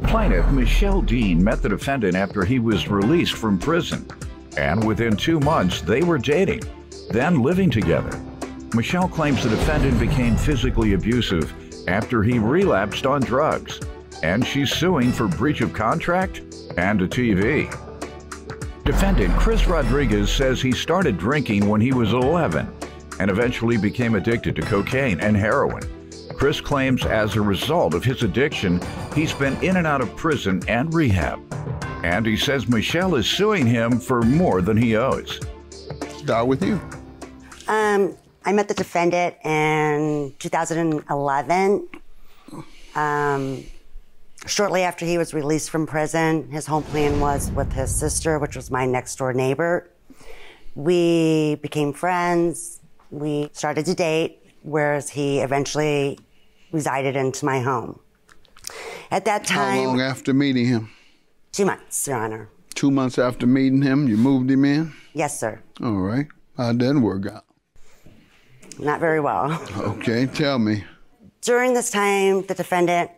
Plaintiff Michelle Dean met the defendant after he was released from prison, and within 2 months they were dating, then living together. Michelle claims the defendant became physically abusive after he relapsed on drugs, and she's suing for breach of contract and a TV. Defendant Chris Rodriguez says he started drinking when he was 11 and eventually became addicted to cocaine and heroin. Chris claims as a result of his addiction, he's been in and out of prison and rehab. And he says Michelle is suing him for more than he owes. Start with you. I met the defendant in 2011. Shortly after he was released from prison, his home plan was with his sister, which was my next door neighbor. We became friends. We started to date, whereas he eventually resided into my home. At that time— How long after meeting him? 2 months, Your Honor. 2 months after meeting him, you moved him in? Yes, sir. All right. How'd that work out? Not very well. Okay, tell me. During this time, the defendant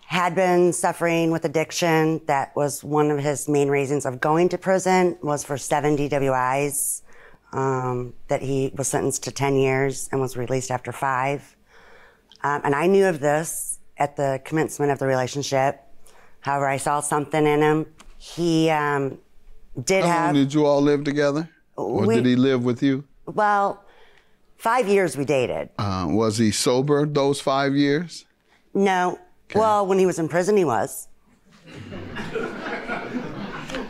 had been suffering with addiction. That was one of his main reasons of going to prison, was for 7 DWIs, that he was sentenced to 10 years and was released after 5. And I knew of this at the commencement of the relationship. However, I saw something in him. He did have— How long did you all live together? Or did he live with you? Well, 5 years we dated. Was he sober those 5 years? No. Okay. Well, when he was in prison, he was.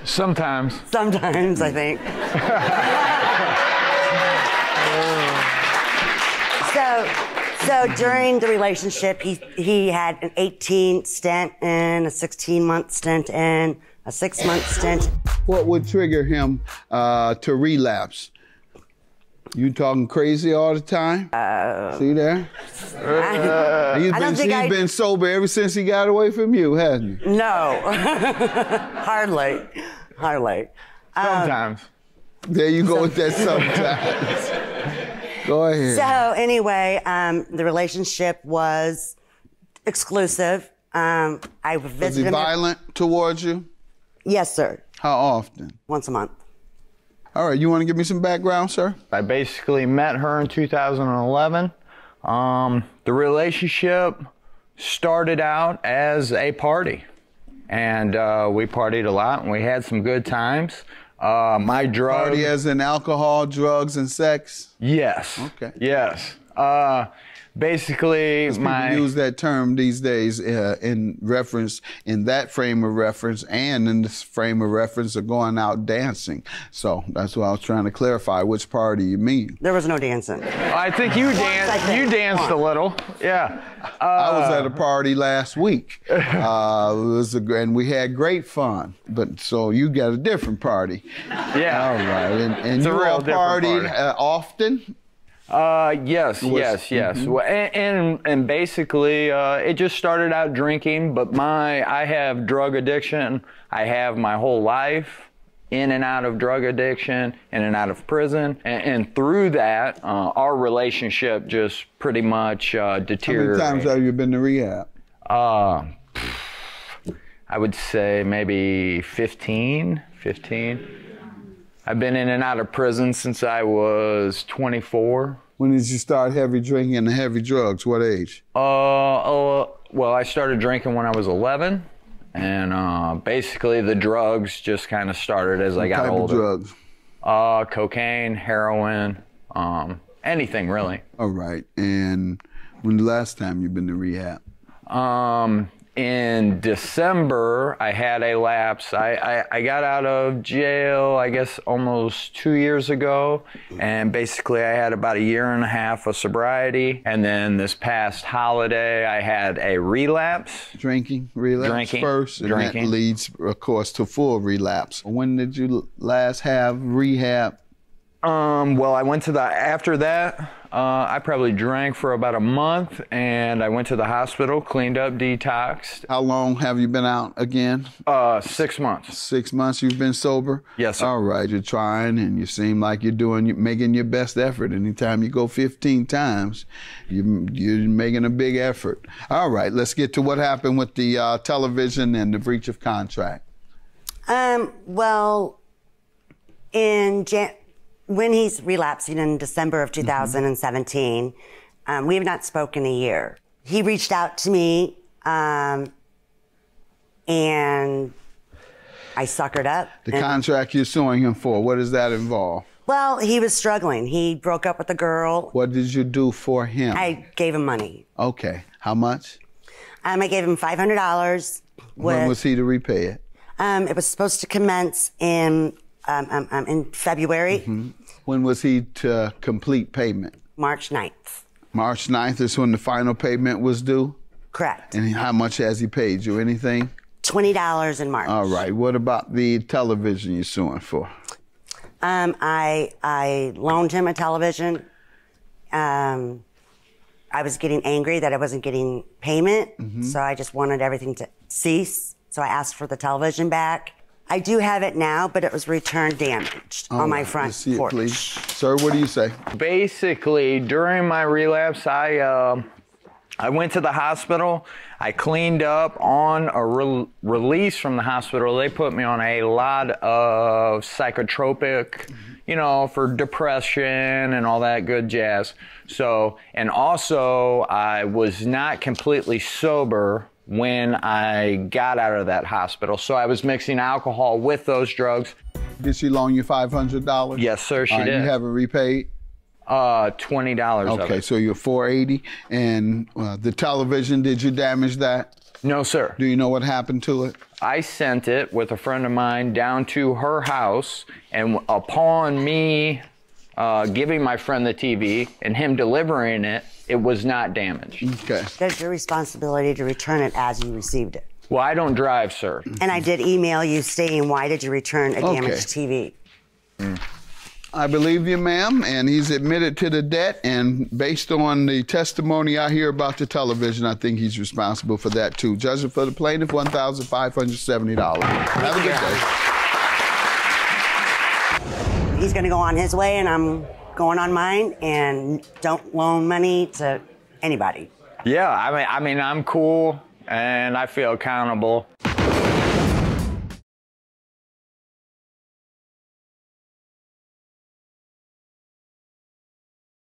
Sometimes. Sometimes, I think. So during the relationship, he had an 18 stint in, a 16-month stint in, a 6-month stint. What would trigger him to relapse? You talking crazy all the time? See there? He's been sober ever since he got away from you, hasn't he? No, hardly. Sometimes. There you go with that sometimes. Go ahead. So anyway, the relationship was exclusive. I visited Was he violent towards you? Yes, sir. How often? Once a month. All right, you want to give me some background, sir? I basically met her in 2011. The relationship started out as a party, and we partied a lot, and we had some good times. My drug— Party as in alcohol, drugs, and sex? Yes. Okay. Yes. Basically, people use that term these days in that frame of reference, and in this frame of reference of going out dancing. So that's what I was trying to clarify. Which party you mean? There was no dancing. I think you danced. You danced a little. Yeah. I was at a party last week. And we had great fun. But so you got a different party. Yeah. All right. And you all partied often? Yes. Mm-hmm. Well, and basically, it just started out drinking, but I have drug addiction. I have my whole life in and out of drug addiction, in and out of prison. And through that, our relationship just pretty much deteriorated. How many times have you been to rehab? I would say maybe 15. I've been in and out of prison since I was 24. When did you start heavy drinking and heavy drugs? What age? Well, I started drinking when I was 11, and basically the drugs just kind of started as I got older. What type of drugs? Cocaine, heroin, anything really. All right. And when the last time you've been to rehab? In December, I had a lapse. I got out of jail, I guess, almost 2 years ago. And basically, I had about 1.5 years of sobriety. And then this past holiday, I had a relapse. Drinking, relapse first. And drinking. That leads, of course, to full relapse. When did you last have rehab? Well, I went to after that, I probably drank for about a month, and I went to the hospital, cleaned up, detoxed. How long have you been out again? 6 months. 6 months you've been sober? Yes, sir. All right, you're trying, and you seem like you're making your best effort. Anytime you go 15 times, you're making a big effort. All right, let's get to what happened with the television and the breach of contract. Well, when he's relapsing in December of 2017, we have not spoken a year. He reached out to me, and I suckered up. The contract you're suing him for, what does that involve? Well, he was struggling. He broke up with a girl. What did you do for him? I gave him money. Okay. How much? I gave him $500. When was he to repay it? It was supposed to commence in February. When was he to complete payment? March 9th. March 9th is when the final payment was due? Correct. And how much has he paid you? Anything? $20 in March. All right. What about the television you're suing for? I loaned him a television. I was getting angry that I wasn't getting payment, so I just wanted everything to cease. So I asked for the television back. I do have it now, but it was returned damaged on my front porch. Please. Sir, what do you say? Basically, during my relapse, I went to the hospital. I cleaned up. On a release from the hospital, they put me on a lot of psychotropic, you know, for depression and all that good jazz. So, and also, I was not completely sober when I got out of that hospital. So I was mixing alcohol with those drugs. Did she loan you $500? Yes, sir, she did. You haven't repaid? $20 Okay, so you're $480. And the television, did you damage that? No, sir. Do you know what happened to it? I sent it with a friend of mine down to her house, and upon me giving my friend the TV and him delivering it, it was not damaged. Okay. That's your responsibility to return it as you received it. Well, I don't drive, sir. And I did email you stating, why did you return a damaged TV? I believe you, ma'am, and he's admitted to the debt, and based on the testimony I hear about the television, I think he's responsible for that too. Judging for the plaintiff, $1,570. Have a good day. He's gonna go on his way and I'm going on mine, and don't loan money to anybody. Yeah, I mean, I'm cool and I feel accountable.